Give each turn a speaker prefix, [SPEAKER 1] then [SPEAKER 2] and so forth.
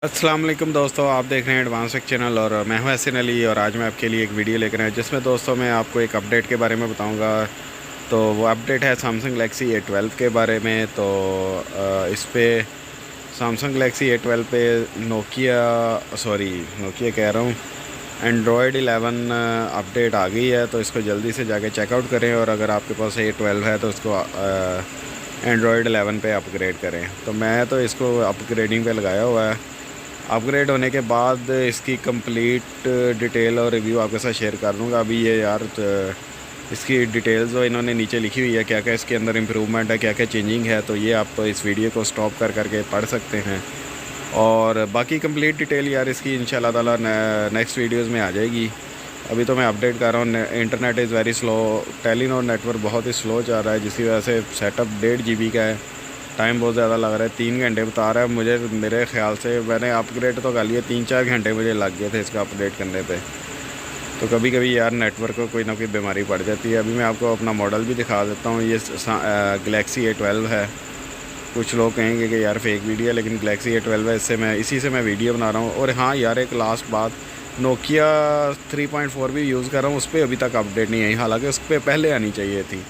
[SPEAKER 1] अस्सलाम वालेकुम दोस्तों, आप देख रहे हैं एडवांस टेक चैनल और मैं हूं एहसन अली और आज मैं आपके लिए एक वीडियो लेकर आया जिसमें दोस्तों मैं आपको एक अपडेट के बारे में बताऊंगा। तो वो अपडेट है सैमसंग गैलेक्सी A12 के बारे में। तो इस पे सैमसंग गैलेक्सी A12 पे नोकिया कह रहा हूँ, एंड्रॉयड 11 अपडेट आ गई है। तो इसको जल्दी से जाके चेकआउट करें और अगर आपके पास A12 है तो उसको एंड्रॉयड 11 पे अपग्रेड करें। तो मैं तो इसको अपग्रेडिंग पे लगाया हुआ है। अपग्रेड होने के बाद इसकी कंप्लीट डिटेल और रिव्यू आपके साथ शेयर कर दूंगा। अभी ये इसकी डिटेल्स जो इन्होंने नीचे लिखी हुई है, क्या क्या इसके अंदर इम्प्रूवमेंट है, क्या क्या चेंजिंग है, तो ये आप इस वीडियो को स्टॉप करके पढ़ सकते हैं। और बाकी कंप्लीट डिटेल इसकी इंशाल्लाह ताला नेक्स्ट वीडियोज़ में आ जाएगी। अभी तो मैं अपडेट कर रहा हूँ। Internet is very slow, Telenor network बहुत ही स्लो चल रहा है, जिसकी वजह से सेटअप 1.5 GB का है। टाइम बहुत ज़्यादा लग रहा है, 3 घंटे बता रहा है मुझे। मेरे ख्याल से मैंने अपग्रेड तो कर लिया, 3-4 घंटे मुझे लग गए थे इसका अपडेट करने पे। तो कभी कभी नेटवर्क को कोई ना कोई बीमारी पड़ जाती है। अभी मैं आपको अपना मॉडल भी दिखा देता हूँ। ये गैलेक्सी A12 है। कुछ लोग कहेंगे कि फेक वीडियो है, लेकिन गैलेक्सी A12 है। इसी से मैं वीडियो बना रहा हूँ। और हाँ एक लास्ट बात, नोकिया 3.4 भी यूज़ कर रहा हूँ, उस पर अभी तक अपडेट नहीं आई, हालाँकि उस पर पहले आनी चाहिए थी।